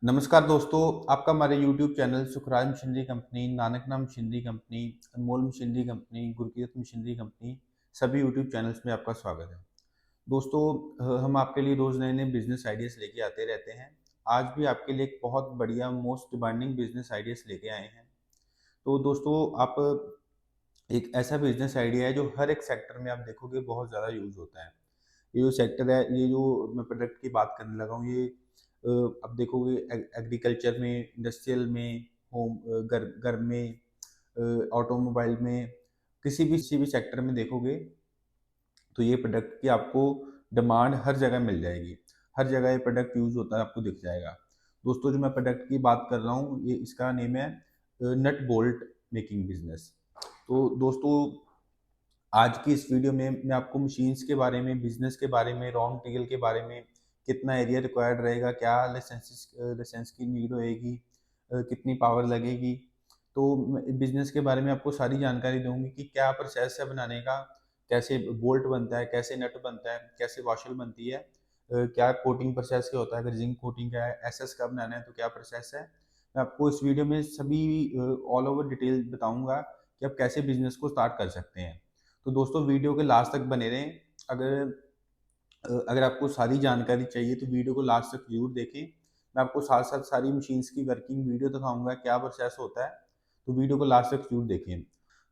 नमस्कार दोस्तों, आपका हमारे YouTube channel Sukhraj machinery company, Nanak Naam machinery company, Anmol machinery company, Gurkirat machinery company, सभी यूट्यूब चैनल्स में आपका स्वागत है। दोस्तों, हम आपके लिए रोज़ नए-नए बिज़नेस आइडियाज़ लेके आते रहते हैं। आज भी आपके लिए एक बहुत बढ़िया मोस्ट डिमांडिंग बिज़नेस आइडियाज़ लेके आए हैं। तो दोस्तों, आप एक ऐसा बिज़नेस आइडिया है जो हर एक सेक्टर में आप देखोगे बहुत ज़्यादा यूज़ होता है। ये जो सेक्टर है, ये जो मैं प्रोडक्ट की बात करने लगा हूँ, ये अब देखोगे एग्रीकल्चर में, इंडस्ट्रियल में, घर में, ऑटोमोबाइल में, किसी भी सेक्टर में देखोगे तो ये प्रोडक्ट की आपको डिमांड हर जगह मिल जाएगी। हर जगह ये प्रोडक्ट यूज़ होता है, आपको दिख जाएगा। दोस्तों, जो मैं प्रोडक्ट की बात कर रहा हूँ, ये इसका नेम है नट बोल्ट मेकिंग बिज़नेस। तो दोस्तों, आज की इस वीडियो में मैं आपको मशीन्स के बारे में, बिज़नेस के बारे में, रॉ मटेरियल के बारे में, कितना एरिया रिक्वायर्ड रहेगा, क्या लाइसेंस की नीड होएगी, कितनी पावर लगेगी। तो मैं बिज़नेस के बारे में आपको सारी जानकारी दूँगी कि क्या प्रोसेस है बनाने का, कैसे बोल्ट बनता है, कैसे नट बनता है, कैसे वॉशल बनती है, क्या कोटिंग प्रोसेस क्या होता है, अगर ज़िंक कोटिंग का है, एसएस का बनाना है तो क्या प्रोसेस है। मैं आपको इस वीडियो में सभी ऑल ओवर डिटेल बताऊँगा कि आप कैसे बिज़नेस को स्टार्ट कर सकते हैं। तो दोस्तों, वीडियो के लास्ट तक बने रहें। अगर अगर आपको सारी जानकारी चाहिए तो वीडियो को लास्ट तक ज़रूर देखें। मैं आपको साथ-साथ सारी मशीन्स की वर्किंग वीडियो दिखाऊँगा, क्या प्रोसेस होता है, तो वीडियो को लास्ट तक ज़रूर देखें।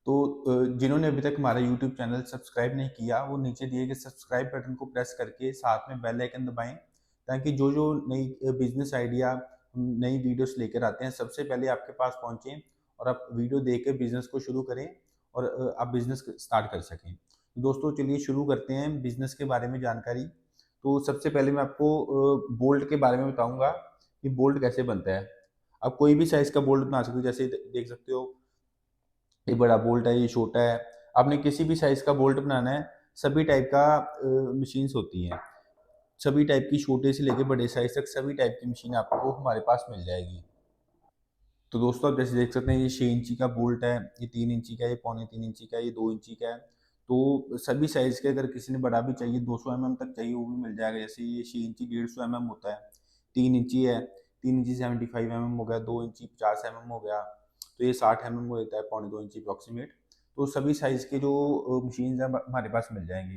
तो जिन्होंने अभी तक हमारा यूट्यूब चैनल सब्सक्राइब नहीं किया, वो नीचे दिए गए सब्सक्राइब बटन को प्रेस करके साथ में बेल आइकन दबाएँ, ताकि जो-जो नई बिज़नेस आइडिया, नई वीडियोज़ लेकर आते हैं, सबसे पहले आपके पास पहुँचे और आप वीडियो देख के बिज़नेस को शुरू करें और आप बिज़नेस स्टार्ट कर सकें। दोस्तों, चलिए शुरू करते हैं बिज़नेस के बारे में जानकारी। तो सबसे पहले मैं आपको बोल्ट के बारे में बताऊँगा कि बोल्ट कैसे बनता है। आप कोई भी साइज़ का बोल्ट बना सकते हो, जैसे देख सकते हो, ये बड़ा बोल्ट है, ये छोटा है। आपने किसी भी साइज़ का बोल्ट बनाना है, सभी टाइप का मशीन्स होती हैं। सभी टाइप की, छोटे से लेके बड़े साइज़ तक सभी टाइप की मशीन आपको हमारे पास मिल जाएगी। तो दोस्तों, आप जैसे देख सकते हैं, ये 6 इंची का बोल्ट है, ये 3 इंची का है, ये पौने 3 इंची का है, ये 2 इंची का है। तो सभी साइज़ के, अगर किसी ने बड़ा भी चाहिए, 200 एमएम तक चाहिए, वो भी मिल जाएगा। जैसे ये 6 इंची 150 एमएम होता है, 3 इंची है, 3 इंची 75 एमएम हो गया, 2 इंची 50 एमएम हो गया, तो ये 60 एमएम हो जाता है, पौने 2 इंची अप्रॉक्सिमेट। तो सभी साइज़ के जो मशीन्स हैं हमारे पास मिल जाएँगी।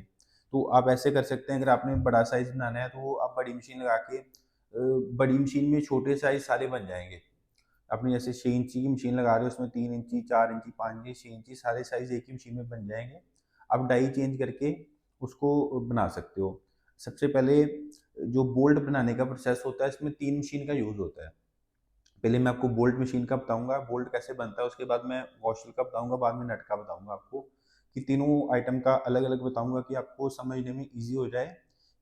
तो आप ऐसे कर सकते हैं, अगर आपने बड़ा साइज़ बनाना है तो आप बड़ी मशीन लगा के बड़ी मशीन में छोटे साइज़ सारे बन जाएँगे। अपनी जैसे 6 इंची की मशीन लगा रहे हो, उसमें 3 इंची, 4 इंची, 5 इंची, 6 इंची सारे साइज़ एक ही मशीन में बन जाएँगे। आप डाई चेंज करके उसको बना सकते हो। सबसे पहले जो बोल्ट बनाने का प्रोसेस होता है, इसमें 3 मशीन का यूज़ होता है। पहले मैं आपको बोल्ट मशीन का बताऊँगा, बोल्ट कैसे बनता है, उसके बाद मैं वॉशल का बताऊँगा, बाद में नट का बताऊँगा आपको, कि तीनों आइटम का अलग-अलग बताऊँगा कि आपको समझने में ईज़ी हो जाए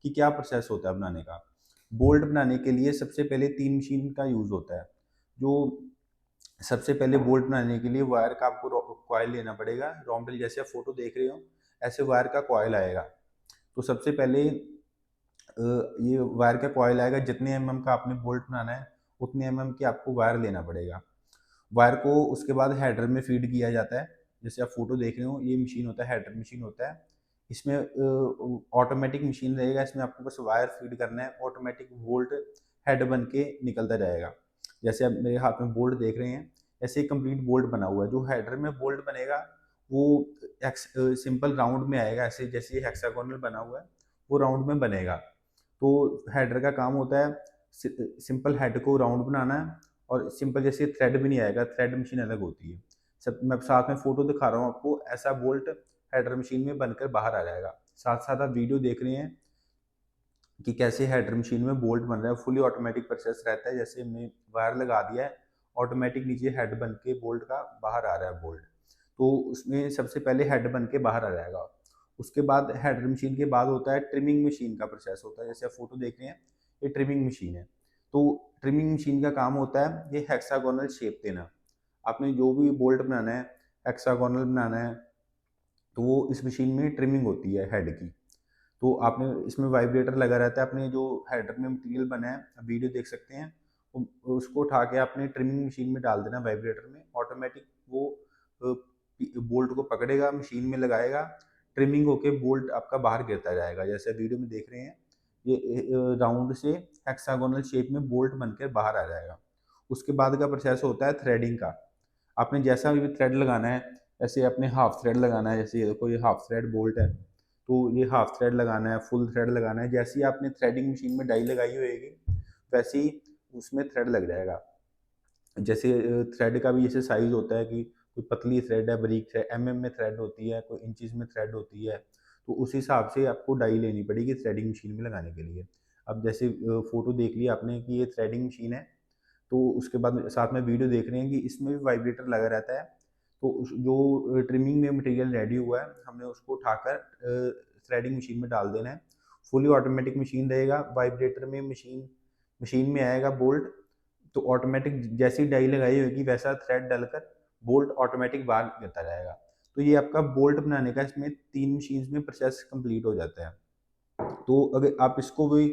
कि क्या प्रोसेस होता है बनाने का। बोल्ट बनाने के लिए सबसे पहले 3 मशीन का यूज़ होता है। जो सबसे पहले बोल्ट बनाने के लिए वायर का आपको कॉइल लेना पड़ेगा। रॉ मटेरियल जैसे आप फोटो देख रहे हो, ऐसे वायर का कॉइल आएगा। तो सबसे पहले ये वायर का कॉइल आएगा, जितने एमएम का आपने बोल्ट बनाना है, उतने एमएम की आपको वायर लेना पड़ेगा। वायर को उसके बाद हेडर में फीड किया जाता है। जैसे आप फोटो देख रहे हो, ये मशीन होता है, हेडर मशीन होता है। इसमें ऑटोमेटिक मशीन रहेगा, इसमें आपको बस वायर फीड करना है, ऑटोमेटिक बोल्ट हेड बन के निकलता जाएगा। जैसे आप मेरे हाथ में बोल्ट देख रहे हैं, ऐसे ही कंप्लीट बोल्ट बना हुआ है। जो हेडर में बोल्ट बनेगा, वो सिंपल राउंड में आएगा, ऐसे जैसे ये हेक्सागोनल बना हुआ है, वो राउंड में बनेगा। तो हेडर का काम होता है सिंपल हेड को राउंड बनाना है, और सिंपल जैसे थ्रेड भी नहीं आएगा, थ्रेड मशीन अलग होती है। सब मैं साथ में फोटो दिखा रहा हूँ आपको, ऐसा बोल्ट हेडर मशीन में बनकर बाहर आ जाएगा। साथ साथ आप वीडियो देख रहे हैं कि कैसे हेडर मशीन में बोल्ट बन रहा है। फुली ऑटोमेटिक प्रोसेस रहता है, जैसे हमने वायर लगा दिया है, ऑटोमेटिक नीचे हेड बन के बोल्ट का बाहर आ रहा है बोल्ट। तो उसमें सबसे पहले हेड बन के बाहर आ जाएगा। उसके बाद हेडर मशीन के बाद होता है ट्रिमिंग मशीन का प्रोसेस होता है। जैसे आप फोटो देख रहे हैं, ये ट्रिमिंग मशीन है। तो ट्रिमिंग मशीन का काम होता है ये हेक्सागोनल शेप देना। आपने जो भी बोल्ट बनाना है, हेक्सागोनल बनाना है, तो वो इस मशीन में ट्रिमिंग होती है हेड की। तो आपने इसमें वाइब्रेटर लगा रहता है, अपने जो हेडर में मटेरियल बना है, आप वीडियो देख सकते हैं, उसको उठा के आपने ट्रिमिंग मशीन में डाल देना वाइब्रेटर में, ऑटोमेटिक वो बोल्ट को पकड़ेगा, मशीन में लगाएगा, ट्रिमिंग होके बोल्ट आपका बाहर गिरता जाएगा, जैसे वीडियो में देख रहे हैं। ये राउंड से हेक्सागोनल शेप में बोल्ट बनकर बाहर आ जाएगा। उसके बाद का प्रोसेस होता है थ्रेडिंग का। आपने जैसा भी थ्रेड लगाना है, जैसे अपने हाफ थ्रेड लगाना है, जैसे ये देखो ये हाफ थ्रेड बोल्ट है, तो ये हाफ थ्रेड लगाना है, फुल थ्रेड लगाना है, जैसे ही आपने थ्रेडिंग मशीन में डाई लगाई होगी वैसे ही उसमें थ्रेड लग जाएगा। जैसे थ्रेड का भी जैसे साइज होता है कि कोई पतली थ्रेड है, बारीक थ्रेड, में थ्रेड होती है, कोई इंचज में थ्रेड होती है, तो उस हिसाब से आपको डाई लेनी पड़ेगी थ्रेडिंग मशीन में लगाने के लिए। अब जैसे फोटो देख लिया आपने कि ये थ्रेडिंग मशीन है, तो उसके बाद साथ में वीडियो देख रहे हैं कि इसमें भी वाइब्रेटर लगा रहता है। तो जो ट्रिमिंग में मटेरियल रेडी हुआ है हमने उसको उठाकर थ्रेडिंग मशीन में डाल देना है। फुली ऑटोमेटिक मशीन रहेगा, वाइब्रेटर में मशीन मशीन में आएगा बोल्ट, तो ऑटोमेटिक जैसी डाई लगाई होगी वैसा थ्रेड डालकर बोल्ट ऑटोमेटिक बाहर गिरता जाएगा। तो ये आपका बोल्ट बनाने का इसमें 3 मशीन्स में प्रोसेस कंप्लीट हो जाता है। तो अगर आप इसको भी,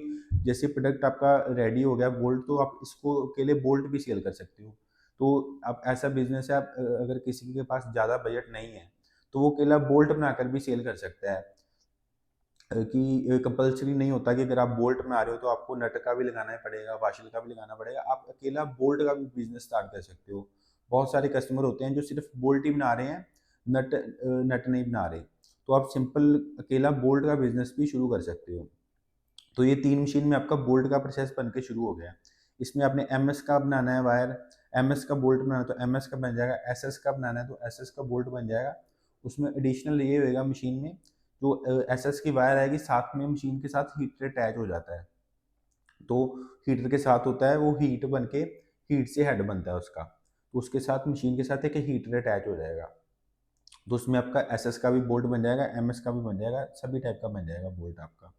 जैसे प्रोडक्ट आपका रेडी हो गया बोल्ट, तो आप इसको के लिए बोल्ट भी सेल कर सकते हो। तो आप ऐसा बिजनेस है, आप अगर किसी के पास ज़्यादा बजट नहीं है तो वो अकेला बोल्ट बनाकर भी सेल कर सकता है। कि कंपल्सरी नहीं होता कि अगर आप बोल्ट बना रहे हो तो आपको नट का भी लगाना पड़ेगा, वाशल का भी लगाना पड़ेगा, आप अकेला बोल्ट का भी बिजनेस स्टार्ट कर सकते हो। बहुत सारे कस्टमर होते हैं जो सिर्फ बोल्ट ही बना रहे हैं, नट नहीं बना रहे, तो आप सिंपल अकेला बोल्ट का बिजनेस भी शुरू कर सकते हो। तो ये 3 मशीन में आपका बोल्ट का प्रोसेस बन के शुरू हो गया। इसमें आपने एमएस का बनाना है वायर, एमएस का बोल्ट बनाना है तो एमएस का बन जाएगा, एसएस का बनाना है तो एसएस का बोल्ट बन जाएगा। उसमें एडिशनल ये होएगा मशीन में, जो एसएस की वायर आएगी साथ में मशीन के साथ हीटर अटैच हो जाता है। तो हीटर के साथ होता है वो हीट बन के, हीट से हेड बनता है उसका, तो उसके साथ मशीन के साथ एक हीटर अटैच हो जाएगा। तो उसमें आपका एसएस का भी बोल्ट बन जाएगा, एमएस का भी बन जाएगा, सभी टाइप का बन जाएगा बोल्ट आपका।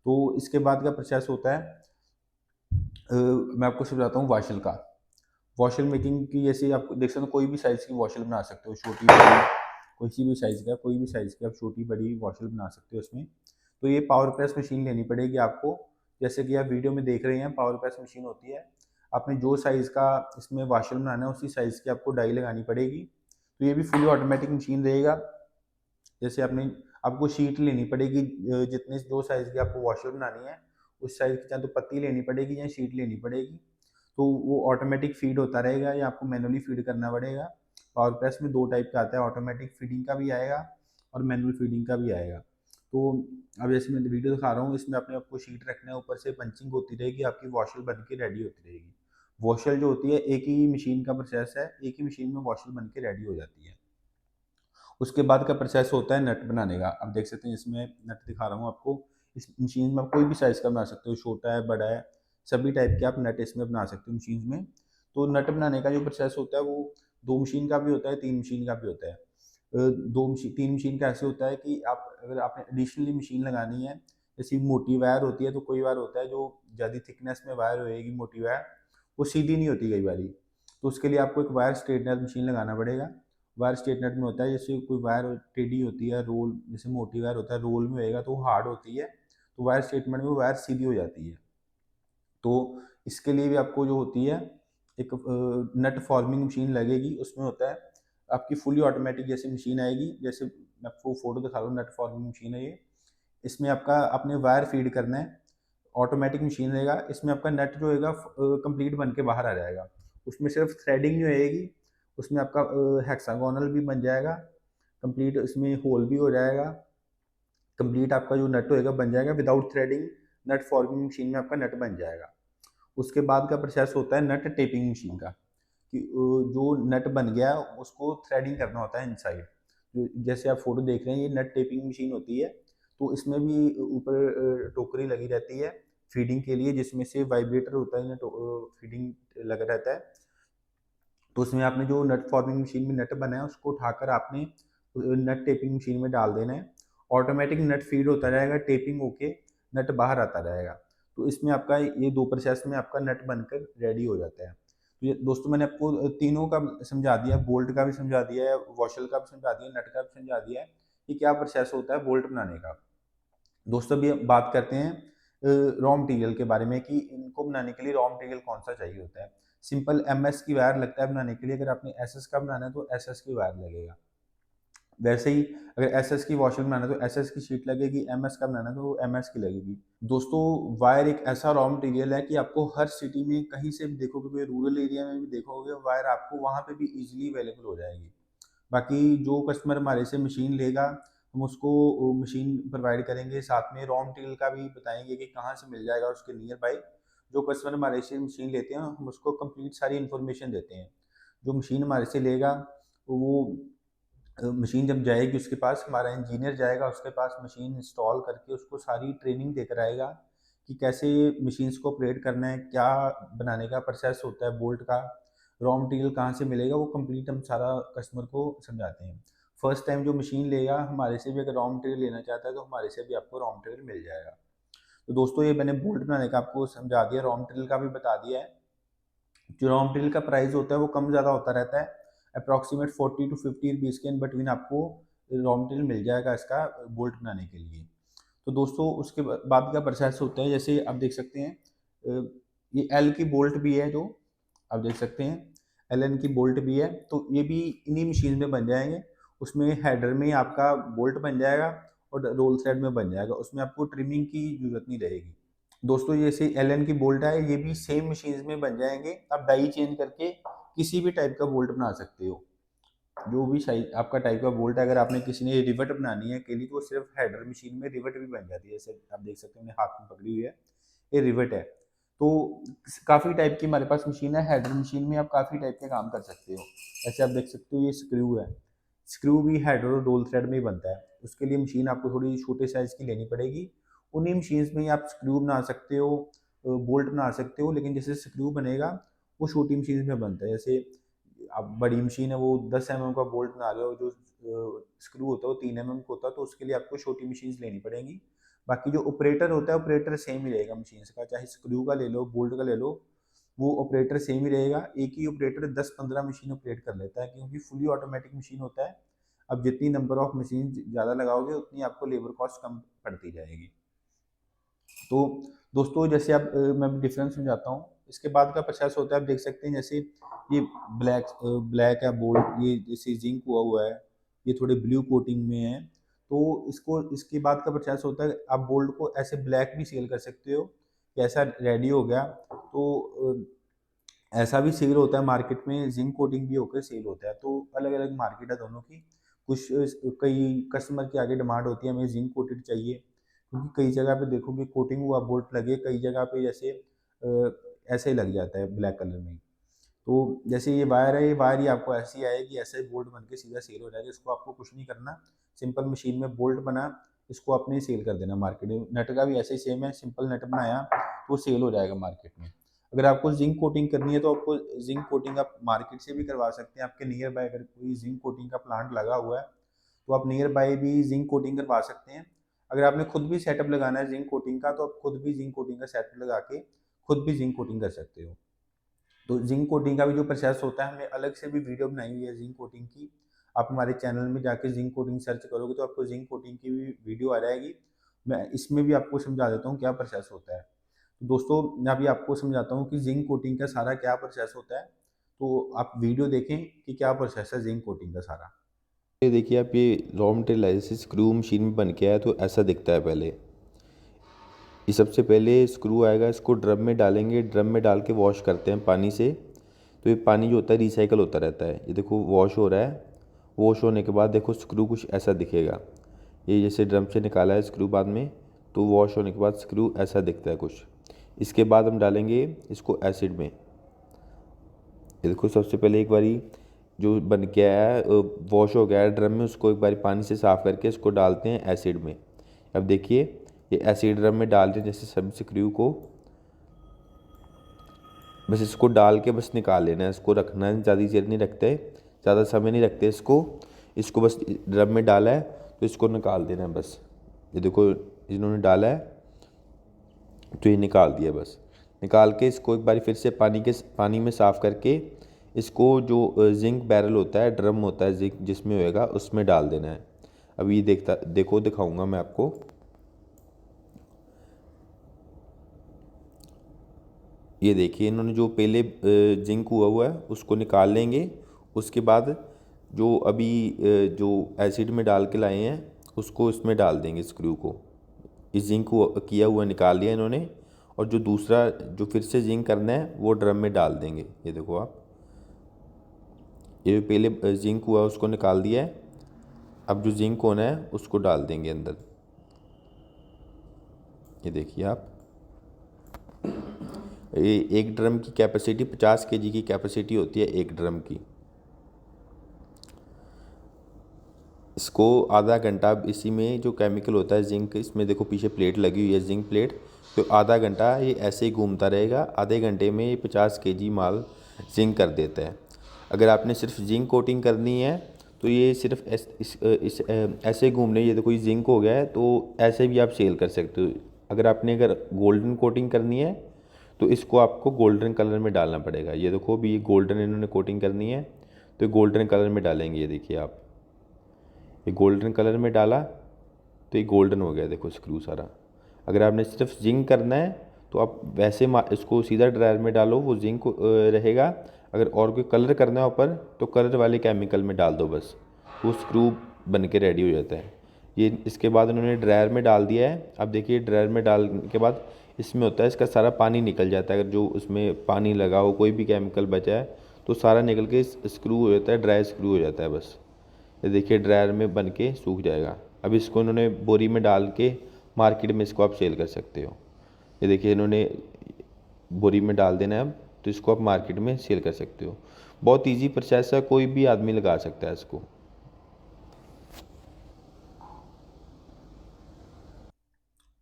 तो इसके बाद का प्रोसेस होता है, मैं आपको समझाता हूँ वाशल का। वॉशल मेकिंग की जैसे आप देख सकते हो, कोई भी साइज़ की वॉशल बना सकते हो, छोटी बड़ी, कोई सी भी साइज़ का, कोई भी साइज़ की आप छोटी बड़ी वॉशल बना सकते हो इसमें। तो ये पावर प्रेस मशीन लेनी पड़ेगी आपको। जैसे कि आप वीडियो में देख रहे हैं पावर प्रेस मशीन होती है। आपने जो साइज़ का इसमें वॉशल बनाना है उसी साइज़ की आपको डाई लगानी पड़ेगी। तो ये भी फुली ऑटोमेटिक मशीन रहेगा। जैसे आपको शीट लेनी पड़ेगी, जितने जो साइज़ की आपको वॉशर बनानी है उस साइज़ की, चाहे तो पत्ती लेनी पड़ेगी या शीट लेनी पड़ेगी। तो वो ऑटोमेटिक फीड होता रहेगा या आपको मैनुअली फीड करना पड़ेगा। पावर प्रेस में 2 टाइप का आता है, ऑटोमेटिक फीडिंग का भी आएगा और मैनुअल फीडिंग का भी आएगा। तो अब जैसे मैं वीडियो दिखा रहा हूँ, इसमें अपने आपको शीट रखना है, ऊपर से पंचिंग होती रहेगी, आपकी वॉशल बन के रेडी होती रहेगी। वॉशल जो होती है एक ही मशीन का प्रोसेस है, एक ही मशीन में वॉशल बन के रेडी हो जाती है। उसके बाद का प्रोसेस होता है नट बनाने का। अब देख सकते हैं इसमें नट दिखा रहा हूँ आपको। इस मशीन में आप कोई भी साइज़ का बना सकते हो, छोटा है, बड़ा है, सभी टाइप के आप नट इसमें बना सकते हो मशीन में। तो नट बनाने का जो प्रोसेस होता है वो 2 मशीन का भी होता है, 3 मशीन का भी होता है। 3 मशीन का ऐसे होता है कि आप अगर आपने एडिशनली मशीन लगानी है, जैसे मोटी वायर होती है, तो कोई वायर होता है जो ज़्यादा थिकनेस में वायर होएगी, मोटी वायर, वो सीधी नहीं होती कई बारी। तो उसके लिए आपको एक वायर स्ट्रेटनर मशीन लगाना पड़ेगा। वायर स्ट्रेटनर में होता है, जैसे कोई वायर टेढ़ी होती है, रोल जैसे मोटी वायर होता है, रोल में होएगा तो वो हार्ड होती है, तो वायर स्ट्रेटनर में वायर सीधी हो जाती है। तो इसके लिए भी आपको जो होती है एक नट फॉर्मिंग मशीन लगेगी। उसमें होता है आपकी फुली ऑटोमेटिक जैसे मशीन आएगी, जैसे मैं आपको फोटो दिखा रहा हूँ, नट फॉर्मिंग मशीन है ये। इसमें आपका आपने वायर फीड करना है, ऑटोमेटिक मशीन रहेगा। इसमें आपका नट जो होगा कंप्लीट बन के बाहर आ जाएगा। उसमें सिर्फ थ्रेडिंग जो रहेगी, उसमें आपका हेक्सागोनल भी बन जाएगा कंप्लीट, इसमें होल भी हो जाएगा कंप्लीट, आपका जो नट होएगा बन जाएगा विदाउट थ्रेडिंग। नट फॉर्मिंग मशीन में आपका नट बन जाएगा। उसके बाद का प्रोसेस होता है नट टेपिंग मशीन का, कि जो नट बन गया उसको थ्रेडिंग करना होता है इनसाइड। जैसे आप फोटो देख रहे हैं ये नट टेपिंग मशीन होती है। तो इसमें भी ऊपर टोकरी लगी रहती है फीडिंग के लिए, जिसमें से वाइब्रेटर होता है, फीडिंग लगा रहता है। तो उसमें आपने जो नट फॉर्मिंग मशीन में नट बना है उसको उठाकर आपने नट टेपिंग मशीन में डाल देना है। ऑटोमेटिक नट फीड होता रहेगा, टेपिंग होके नट बाहर आता रहेगा। तो इसमें आपका ये 2 प्रोसेस में आपका नट बनकर रेडी हो जाता है। तो ये दोस्तों मैंने आपको तीनों का समझा दिया, बोल्ट का भी समझा दिया है, वॉशल का भी समझा दिया, नट का भी समझा दिया है कि क्या प्रोसेस होता है बोल्ट बनाने का। दोस्तों अभी हम बात करते हैं रॉ मटेरियल के बारे में, कि इनको बनाने के लिए रॉ मटेरियल कौन सा चाहिए होता है। सिंपल एमएस की वायर लगता है बनाने के लिए, अगर आपने एसएस का बनाना है तो एसएस की वायर लगेगा। वैसे ही अगर एसएस की वॉशर बनाना है तो एसएस की शीट लगेगी, एमएस का बनाना है तो एमएस की लगेगी। दोस्तों वायर एक ऐसा रॉ मटेरियल है कि आपको हर सिटी में कहीं से भी देखोगे, कोई रूरल एरिया में भी देखोगे वायर आपको वहाँ पे भी इजीली अवेलेबल हो जाएगी। बाकी जो कस्टमर हमारे से मशीन लेगा हम उसको मशीन प्रोवाइड करेंगे, साथ में रॉ मटेरियल का भी बताएंगे कि कहाँ से मिल जाएगा उसके नियर बाई। जो कस्टमर हमारे से मशीन लेते हैं हम उसको कंप्लीट सारी इन्फॉर्मेशन देते हैं। जो मशीन हमारे से लेगा वो मशीन जब जाएगी उसके पास हमारा इंजीनियर जाएगा उसके पास मशीन इंस्टॉल करके उसको सारी ट्रेनिंग देकर आएगा कि कैसे मशीन्स को ऑपरेट करना है, क्या बनाने का प्रोसेस होता है, बोल्ट का रॉ मटेरियल कहाँ से मिलेगा, वो कंप्लीट हम सारा कस्टमर को समझाते हैं। फर्स्ट टाइम जो मशीन लेगा हमारे से भी अगर रॉ मटेरियल लेना चाहता है तो हमारे से भी आपको रॉ मटेरियल मिल जाएगा। तो दोस्तों ये मैंने बोल्ट बनाने का आपको समझा दिया, रॉ मटेरियल का भी बता दिया है। जो रॉ मटेरियल का प्राइस होता है वो कम ज़्यादा होता रहता है, अप्रॉक्सीमेट 40 to 50 रुपीज़ के इन बिटवीन आपको रॉ मटेरियल मिल जाएगा इसका बोल्ट बनाने के लिए। तो दोस्तों उसके बाद का प्रोसेस होता है, जैसे आप देख सकते हैं ये एल की बोल्ट भी है जो आप देख सकते हैं, एल एन की बोल्ट भी है, तो ये भी इन्हीं मशीन में बन जाएंगे। उसमें हेडर में आपका बोल्ट बन जाएगा और रोल साइड में बन जाएगा, उसमें आपको ट्रिमिंग की जरूरत नहीं रहेगी। दोस्तों जैसे एल एन की बोल्ट है ये भी सेम मशीन में बन जाएंगे, आप डाई चेंज करके किसी भी टाइप का बोल्ट बना सकते हो। जो भी साइज आपका टाइप का बोल्ट है, अगर आपने किसी ने रिवेट बनानी है अकेली तो वो सिर्फ हेडर मशीन में रिवेट भी बन जाती है। जैसे आप देख सकते हैं मैंने हाथ में पकड़ी हुई है, ये रिवेट है। तो काफ़ी टाइप की हमारे पास मशीन है, हेडर मशीन में आप काफ़ी टाइप के काम कर सकते हो। ऐसे आप देख सकते हो ये स्क्रू है, स्क्रू भी हेडर और रोल थ्रेड में ही बनता है। उसके लिए मशीन आपको थोड़ी छोटे साइज़ की लेनी पड़ेगी। उन्हीं मशीन में ही आप स्क्रू बना सकते हो, बोल्ट बना सकते हो, लेकिन जैसे स्क्रू बनेगा वो छोटी मशीन में बनता है। जैसे अब बड़ी मशीन है वो 10 mm का बोल्ट बना रहे हो, जो स्क्रू होता है वो 3 mm का होता है, तो उसके लिए आपको छोटी मशीन लेनी पड़ेंगी। बाकी जो ऑपरेटर होता है ऑपरेटर सेम ही रहेगा मशीन का, चाहे स्क्रू का ले लो बोल्ट का ले लो, वो ऑपरेटर सेम ही रहेगा। एक ही ऑपरेटर 10-15 मशीन ऑपरेट कर लेता है क्योंकि फुली ऑटोमेटिक मशीन होता है। अब जितनी नंबर ऑफ मशीन ज़्यादा लगाओगे उतनी आपको लेबर कॉस्ट कम पड़ती जाएगी। तो दोस्तों जैसे आप मैं डिफरेंस समझाता हूँ, इसके बाद का प्रोसेस होता है आप देख सकते हैं। जैसे ये ब्लैक है बोल्ट, ये जैसे जिंक हुआ है, ये थोड़े ब्लू कोटिंग में है। तो इसको इसके बाद का प्रोसेस होता है आप बोल्ट को ऐसे ब्लैक भी सेल कर सकते हो कि ऐसा रेडी हो गया। तो ऐसा भी सेल होता है मार्केट में, जिंक कोटिंग भी होकर सेल होता है। तो अलग अलग मार्केट है दोनों की। कुछ कई कस्टमर की आगे डिमांड होती है हमें जिंक कोटेड चाहिए, क्योंकि कई जगह पे देखोगे कोटिंग हुआ बोल्ट लगे, कई जगह पे जैसे ऐसे ही लग जाता है ब्लैक कलर में। तो जैसे ये वायर है, ये वायर ही आपको ऐसी आएगी, ऐसे ही बोल्ट बन के सीधा सेल हो जाएगा। इसको आपको कुछ नहीं करना, सिंपल मशीन में बोल्ट बना, इसको आपने ही सेल कर देना मार्केट में। नट का भी ऐसे ही सेम है, सिंपल नट बनाया तो सेल हो जाएगा मार्केट में। अगर आपको जिंक कोटिंग करनी है तो आपको जिंक कोटिंग आप मार्केट से भी करवा सकते हैं। आपके नियर बाय अगर कोई जिंक कोटिंग का प्लांट लगा हुआ है तो आप नियर बाय भी जिंक कोटिंग करवा सकते हैं। अगर आपने खुद भी सेटअप लगाना है जिंक कोटिंग का तो आप खुद भी जिंक कोटिंग का सेटअप लगा के खुद भी जिंक कोटिंग कर सकते हो। तो जिंक कोटिंग का भी जो प्रोसेस होता है हमने अलग से भी वीडियो बनाई हुई है जिंक कोटिंग की। आप हमारे चैनल में जाके जिंक कोटिंग सर्च करोगे तो आपको जिंक कोटिंग की भी वीडियो आ जाएगी। मैं इसमें भी आपको समझा देता हूँ क्या प्रोसेस होता है। तो दोस्तों मैं अभी आपको समझाता हूँ कि जिंक कोटिंग का सारा क्या प्रोसेस होता है। तो आप वीडियो देखें कि क्या प्रोसेस है जिंक कोटिंग का सारा। ये देखिए आप, ये रॉ मटेरियल है, जैसे स्क्रू मशीन में बन के आया तो ऐसा दिखता है। पहले ये सबसे पहले स्क्रू आएगा, इसको ड्रम में डालेंगे, ड्रम में डाल के वॉश करते हैं पानी से। तो ये पानी जो होता है रिसाइकल होता रहता है। ये देखो वॉश हो रहा है, वॉश होने के बाद देखो स्क्रू कुछ ऐसा दिखेगा। ये जैसे ड्रम से निकाला है स्क्रू बाद में, तो वॉश होने के बाद स्क्रू ऐसा दिखता है कुछ। इसके बाद हम डालेंगे इसको एसिड में। ये देखो सबसे पहले एक बारी जो बन के आया है वॉश हो गया है ड्रम में, उसको एक बारी पानी से साफ़ करके इसको डालते हैं एसिड में। अब देखिए ये एसिड ड्रम में डाल दें जैसे सब स्क्रू को, बस इसको डाल के बस निकाल लेना है। इसको रखना है, ज़्यादा देर नहीं रखते, ज़्यादा समय नहीं रखते इसको। इसको बस ड्रम में डाला है तो इसको निकाल देना है बस। ये देखो इन्होंने डाला है तो ये निकाल दिया। बस निकाल के इसको एक बार फिर से पानी में साफ़ करके इसको जो जिंक बैरल होता है, ड्रम होता है जिंक जिसमें होएगा, उसमें डाल देना है। अब ये दिखाऊंगा मैं आपको। ये देखिए इन्होंने जो पहले जिंक हुआ है उसको निकाल लेंगे। उसके बाद जो अभी जो एसिड में डाल के लाए हैं उसको इसमें डाल देंगे स्क्रू को। इस जिंक को किया हुआ निकाल लिया इन्होंने, और जो दूसरा जो फिर से जिंक करना है वो ड्रम में डाल देंगे। ये देखो आप, ये पहले जिंक हुआ उसको निकाल दिया है, अब जो जिंक होना है उसको डाल देंगे अंदर। ये देखिए आप, ये एक ड्रम की कैपेसिटी 50 केजी की कैपेसिटी होती है एक ड्रम की। इसको आधा घंटा इसी में जो केमिकल होता है जिंक, इसमें देखो पीछे प्लेट लगी हुई है जिंक प्लेट, तो आधा घंटा ये ऐसे ही घूमता रहेगा। आधे घंटे में ये 50 केजी माल जिंक कर देता है। अगर आपने सिर्फ जिंक कोटिंग करनी है तो ये सिर्फ ऐसे घूमने, ये देखो ये जिंक हो गया है, तो ऐसे भी आप सेल कर सकते हो। अगर गोल्डन कोटिंग करनी है तो इसको आपको गोल्डन कलर में डालना पड़ेगा। ये देखो भी ये गोल्डन इन्होंने कोटिंग करनी है तो ये गोल्डन कलर में डालेंगे। ये देखिए आप, ये गोल्डन कलर में डाला तो ये गोल्डन हो गया देखो स्क्रू सारा। अगर आपने सिर्फ जिंक करना है तो आप वैसे इसको सीधा ड्रायर में डालो, वो जिंक रहेगा। अगर और कोई कलर करना है ऊपर तो कलर वाले केमिकल में डाल दो बस, वो स्क्रू बन के रेडी हो जाता है। ये इसके बाद उन्होंने ड्रायर में डाल दिया है। अब देखिए ड्रायर में डालने के बाद इसमें होता है इसका सारा पानी निकल जाता है। अगर जो उसमें पानी लगा हो, कोई भी केमिकल बचा है तो सारा निकल के स्क्रू हो जाता है, ड्राई स्क्रू हो जाता है बस। ये देखिए ड्रायर में बन के सूख जाएगा। अब इसको इन्होंने बोरी में डाल के मार्केट में इसको आप सेल कर सकते हो। ये देखिए इन्होंने बोरी में डाल देना है अब, तो इसको आप मार्केट में सेल कर सकते हो। बहुत इजी प्रोसेस है, कोई भी आदमी लगा सकता है इसको।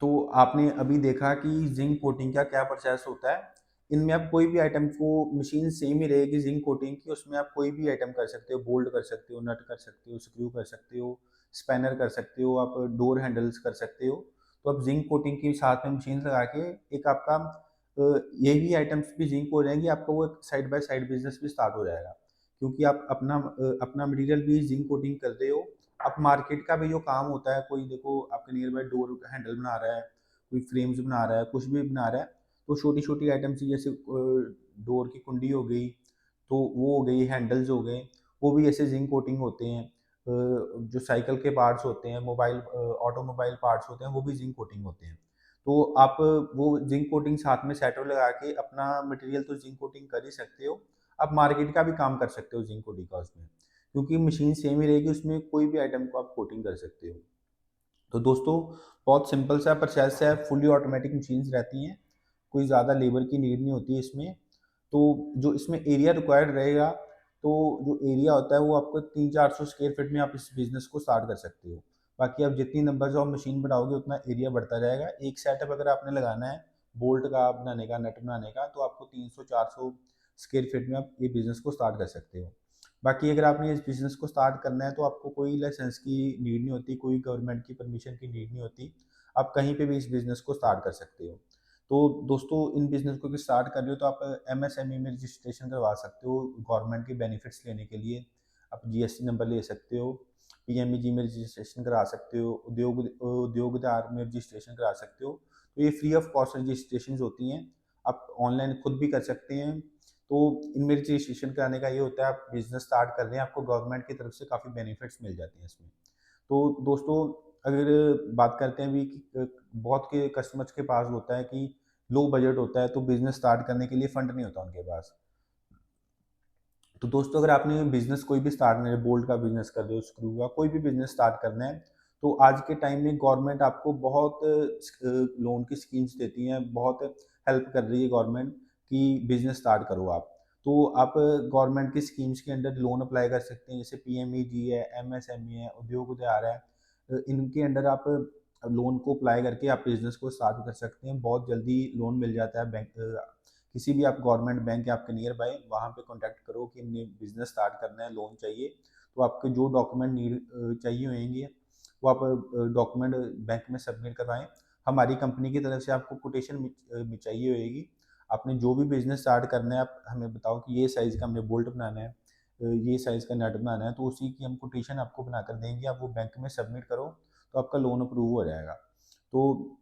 तो आपने अभी देखा कि जिंक कोटिंग का क्या प्रोसेस होता है। इनमें आप कोई भी आइटम को, मशीन सेम ही रहेगी जिंक कोटिंग की, उसमें आप कोई भी आइटम कर सकते हो, बोल्ट कर सकते हो, नट कर सकते हो, स्क्रू कर सकते हो, स्पैनर कर सकते हो, आप डोर हैंडल्स कर सकते हो। तो आप जिंक कोटिंग के साथ में मशीन लगा के एक आपका ये भी आइटम्स भी जिंक हो जाएंगी, आपका वो एक साइड बाय साइड बिजनेस भी स्टार्ट हो जाएगा, क्योंकि आप अपना मटेरियल भी जिंक कोटिंग कर रहे हो। आप मार्केट का भी जो काम होता है, कोई देखो आपके नियर बाय डोर हैंडल बना रहा है, कोई फ्रेम्स बना रहा है, कुछ भी बना रहा है, तो छोटी छोटी आइटम्स जैसे डोर की कुंडी हो गई, तो वो हो गई, हैंडल्स हो गए, वो भी ऐसे जिंक कोटिंग होते हैं। जो साइकिल के पार्ट्स होते हैं, मोबाइल ऑटोमोबाइल पार्ट्स होते हैं, वो भी जिंक कोटिंग होते हैं। तो आप वो जिंक कोटिंग साथ में सेटर लगा के अपना मटेरियल तो जिंक कोटिंग कर ही सकते हो, आप मार्केट का भी काम कर सकते हो जिंक कोटिंग का उसमें, क्योंकि मशीन सेम ही रहेगी, उसमें कोई भी आइटम को आप कोटिंग कर सकते हो। तो दोस्तों बहुत सिंपल सा प्रोसेस है, फुली ऑटोमेटिक मशीन्स रहती हैं, कोई ज़्यादा लेबर की नीड नहीं होती है इसमें। तो जो इसमें एरिया रिक्वायर्ड रहेगा, तो जो एरिया होता है वो आपको 300-400 स्क्वायर फीट में आप इस बिज़नेस को स्टार्ट कर सकते हो। बाकी आप जितनी नंबर्स ऑफ मशीन बढ़ाओगे उतना एरिया बढ़ता जाएगा। एक सेटअप अगर आपने लगाना है बोल्ट का बनाने का, नट बनाने का, तो आपको 300-400 स्क्वायर फीट में आप ये बिज़नेस को स्टार्ट कर सकते हो। बाकी अगर आपने इस बिज़नेस को स्टार्ट करना है तो आपको कोई लाइसेंस की नीड नहीं होती, कोई गवर्नमेंट की परमिशन की नीड नहीं होती, आप कहीं पे भी इस बिज़नेस को स्टार्ट कर सकते हो। तो दोस्तों इन बिज़नेस को स्टार्ट कर रहे हो तो आप एमएसएमई में रजिस्ट्रेशन करवा सकते हो गवर्नमेंट के बेनिफिट्स लेने के लिए। आप जीएसटी नंबर ले सकते हो, पीएमईजी में रजिस्ट्रेशन करा सकते हो, उद्योगदार में रजिस्ट्रेशन करा सकते हो। तो ये फ्री ऑफ कॉस्ट रजिस्ट्रेशन होती हैं, आप ऑनलाइन खुद भी कर सकते हैं। तो इनमें रजिस्ट्रेशन कराने का ये होता है, आप बिजनेस स्टार्ट कर रहे हैं, आपको गवर्नमेंट की तरफ से काफ़ी बेनिफिट्स मिल जाते हैं इसमें। तो दोस्तों अगर बात करते हैं अभी कि बहुत के कस्टमर्स के पास होता है कि लो बजट होता है, तो बिजनेस स्टार्ट करने के लिए फंड नहीं होता उनके पास। तो दोस्तों अगर आपने बिजनेस कोई भी स्टार्ट करना है, बोल्ट का बिजनेस कर रहे हो, स्क्रू का कोई भी बिजनेस स्टार्ट करना है, तो आज के टाइम में गवर्नमेंट आपको बहुत लोन की स्कीम्स देती हैं, बहुत हेल्प कर रही है गवर्नमेंट कि बिजनेस स्टार्ट करो आप। तो आप गवर्नमेंट की स्कीम्स के अंडर लोन अप्लाई कर सकते हैं, जैसे पीएमईजी है, एमएसएमई है, उद्योग उद्यार है। इनके अंडर आप लोन को अप्लाई करके आप बिजनेस को स्टार्ट कर सकते हैं, बहुत जल्दी लोन मिल जाता है। बैंक किसी भी आप गवर्नमेंट बैंक है आपके नियर बाय, वहाँ पे कॉन्टैक्ट करो कि हमने बिजनेस स्टार्ट करना है, लोन चाहिए। तो आपके जो डॉक्यूमेंट नीड चाहिए होंगे वो आप डॉक्यूमेंट बैंक में सबमिट करवाएं। हमारी कंपनी की तरफ से आपको कोटेशन चाहिए होगी। आपने जो भी बिजनेस स्टार्ट करना है, आप हमें बताओ कि ये साइज़ का हमने बोल्ट बनाना है, ये साइज़ का नट बनाना है, तो उसी की हम कोटेशन आपको बना कर देंगे, आप वो बैंक में सबमिट करो, तो आपका लोन अप्रूव हो जाएगा। तो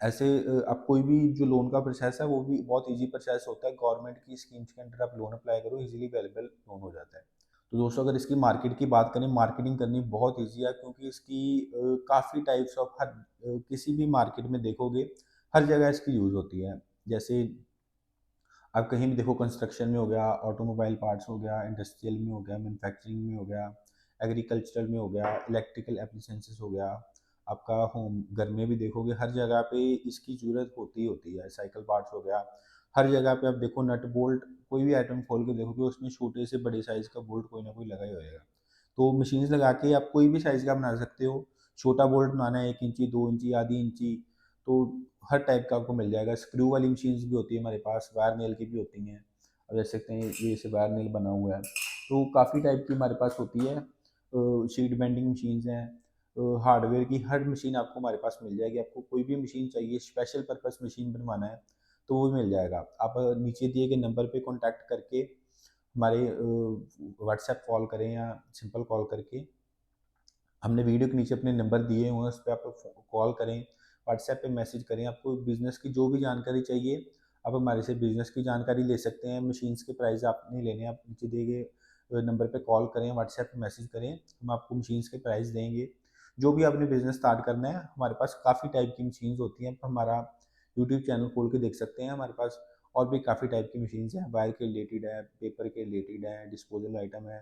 ऐसे आप कोई भी जो लोन का प्रोसेस है वो भी बहुत ईजी प्रोसेस होता है, गवर्नमेंट की स्कीम्स के अंडर आप लोन अप्लाई करो, इजीली अवेलेबल लोन हो जाता है। तो दोस्तों अगर इसकी मार्केट की बात करें, मार्केटिंग करनी बहुत ईज़ी है, क्योंकि इसकी काफ़ी टाइप्स ऑफ किसी भी मार्केट में देखोगे, हर जगह इसकी यूज़ होती है। जैसे आप कहीं भी देखो, कंस्ट्रक्शन में हो गया, ऑटोमोबाइल पार्ट्स हो गया, इंडस्ट्रियल में हो गया, मैन्युफैक्चरिंग में हो गया, एग्रीकल्चरल में हो गया, इलेक्ट्रिकल एप्लीकेंसेस हो गया, आपका होम घर में भी देखोगे हर जगह पे इसकी ज़रूरत होती ही होती है। साइकिल पार्ट्स हो गया, हर जगह पे आप देखो नट बोल्ट, कोई भी आइटम खोल के देखोगे उसमें छोटे से बड़े साइज़ का बोल्ट कोई ना कोई लगा ही होएगा। तो मशीन्स लगा के आप कोई भी साइज़ का बना सकते हो। छोटा बोल्ट बनाना है 1 इंची, 2 इंची, आधी इंची, तो हर टाइप का आपको मिल जाएगा। स्क्रू वाली मशीन्स भी होती है हमारे पास, वायर नेल की भी होती हैं। अब देख सकते हैं ये जैसे वायर नेल बना हुआ है, तो काफ़ी टाइप की हमारे पास होती है। शीट बेंडिंग मशीन्स हैं, हार्डवेयर की हर मशीन आपको हमारे पास मिल जाएगी। आपको कोई भी मशीन चाहिए, स्पेशल पर्पस मशीन बनवाना है तो वो भी मिल जाएगा। आप नीचे दिए गए नंबर पे कॉन्टैक्ट करके हमारे व्हाट्सएप कॉल करें या सिंपल कॉल करके, हमने वीडियो के नीचे अपने नंबर दिए हुए हैं, उस पे आप कॉल करें, व्हाट्सएप पे मैसेज करें। आपको बिज़नेस की जो भी जानकारी चाहिए, आप हमारे से बिज़नेस की जानकारी ले सकते हैं। मशीन्स के प्राइस आप नहीं लेने, आप नीचे दिए गए नंबर पे कॉल करें, व्हाट्सएप पे मैसेज करें, हम आपको मशीन्स के प्राइस देंगे। जो भी आपने बिज़नेस स्टार्ट करना है, हमारे पास काफ़ी टाइप की मशीन्स होती हैं। आप हमारा यूट्यूब चैनल खोल के देख सकते हैं, हमारे पास और भी काफ़ी टाइप की मशीन्स हैं। वायर के रिलेटेड है, पेपर के रिलेटेड है, डिस्पोजल आइटम है,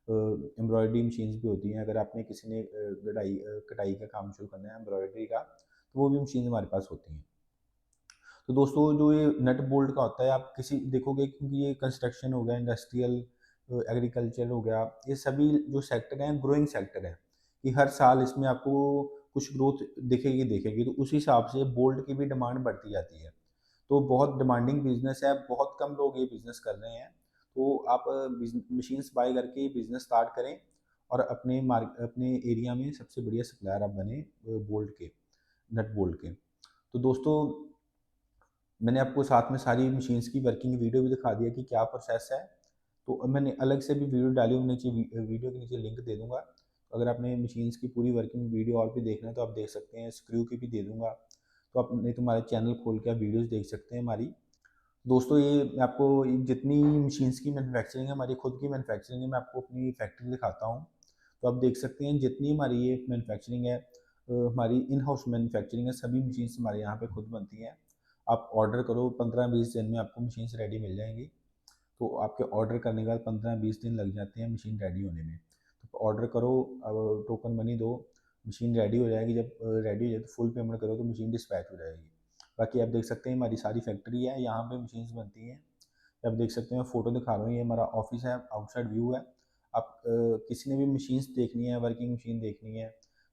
एम्ब्रॉयडरी मशीन्स भी होती हैं। अगर आपने किसी ने कटाई का काम शुरू करना है एम्ब्रॉयडरी का, तो वो भी मशीन हमारे पास होती हैं। तो दोस्तों जो ये नट बोल्ट का होता है, आप किसी देखोगे, क्योंकि ये कंस्ट्रक्शन हो गया, इंडस्ट्रियल, एग्रीकल्चर हो गया, ये सभी जो सेक्टर हैं ग्रोइंग सेक्टर है, कि हर साल इसमें आपको कुछ ग्रोथ दिखेगी दिखेगी, तो उस हिसाब से बोल्ट की भी डिमांड बढ़ती जाती है। तो बहुत डिमांडिंग बिजनेस है, बहुत कम लोग ये बिजनेस कर रहे हैं। तो आप मशीन्स बाय करके बिजनेस स्टार्ट करें और अपने एरिया में सबसे बढ़िया सप्लायर आप बने बोल्ट के, नट बोल्ट के। तो दोस्तों मैंने आपको साथ में सारी मशीन्स की वर्किंग वीडियो भी दिखा दिया कि क्या प्रोसेस है। तो मैंने अलग से भी वीडियो डाली हूँ, नीचे वीडियो के नीचे लिंक दे दूँगा। अगर आपने मशीन्स की पूरी वर्किंग वीडियो और भी देखना है तो आप देख सकते हैं, स्क्रू की भी दे दूँगा। तो आप नहीं तो हमारे चैनल खोल के आप वीडियोज़ देख सकते हैं हमारी। दोस्तों ये मैं आपको जितनी मशीन्स की मैन्युफैक्चरिंग है, हमारी खुद की मैन्युफैक्चरिंग है, मैं आपको अपनी फैक्ट्री दिखाता हूँ। तो आप देख सकते हैं जितनी हमारी ये मैन्युफैक्चरिंग है, हमारी इन हाउस मैन्युफैक्चरिंग है, सभी मशीन्स हमारे यहाँ पे खुद बनती हैं। आप ऑर्डर करो, 15-20 दिन में आपको मशीन्स रेडी मिल जाएंगी। तो आपके ऑर्डर करने के बाद 15-20 दिन लग जाते हैं मशीन रेडी होने में। तो ऑर्डर करो, अब टोकन मनी दो, मशीन रेडी हो जाएगी। जब रेडी हो जाए तो फुल पेमेंट करो तो मशीन डिस्पैच हो जाएगी। बाकी आप देख सकते हैं हमारी सारी फैक्ट्री है, यहाँ पे मशीन्स बनती हैं। आप देख सकते हैं, फ़ोटो दिखा रहा हूँ, ये हमारा ऑफिस है, आउटसाइड व्यू है। आप किसी ने भी मशीन्स देखनी है, वर्किंग मशीन देखनी है,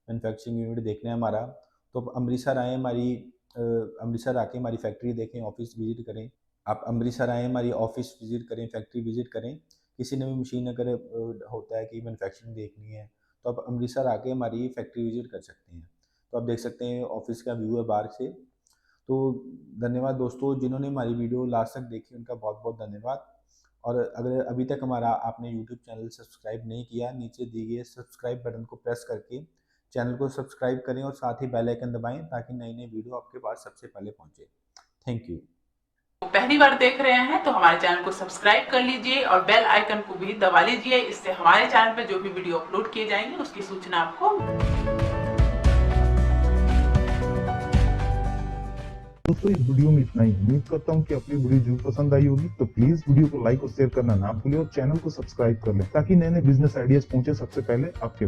मैन्युफैक्चरिंग यूनिट देखना है हमारा, तो आप अमृतसर आएँ, अमृतसर आके हमारी फैक्ट्री देखें, ऑफिस विज़िट करें। आप अमृतसर आएँ, हमारी ऑफिस विज़िट करें, फैक्ट्री विज़िट करें। किसी ने भी मशीन अगर होता है कि मैन्युफैक्चरिंग देखनी है, तो आप अमृतसर आके हमारी फैक्ट्री विज़िट कर सकते हैं। तो आप देख सकते हैं ऑफिस का व्यू है बाहर से। तो धन्यवाद दोस्तों, जिन्होंने हमारी वीडियो लास्ट तक देखी उनका बहुत-बहुत धन्यवाद। और अगर अभी तक हमारा आपने यूट्यूब चैनल सब्सक्राइब नहीं किया, नीचे दिए गए सब्सक्राइब बटन को प्रेस करके चैनल को सब्सक्राइब करें और साथ ही बेल आइकन दबाएँ ताकि नई-नई वीडियो आपके पास सबसे पहले पहुँचे। Thank you. तो पहली बार देख रहे हैं तो हमारे चैनल को सब्सक्राइब कर लीजिए और बेल आइकन को भी दबा लीजिए। इससे हमारे चैनल पर जो भी वीडियो अपलोड किए जाएंगे उसकी सूचना आपको। दोस्तों इस वीडियो में इतना ही। उम्मीद करता हूँ कि अपनी वीडियो जरूर पसंद आई होगी। तो प्लीज वीडियो को लाइक और शेयर करना ना भूलें और चैनल को सब्सक्राइब कर लें ताकि नए नए बिजनेस आइडियाज पहुंचे सबसे पहले आपके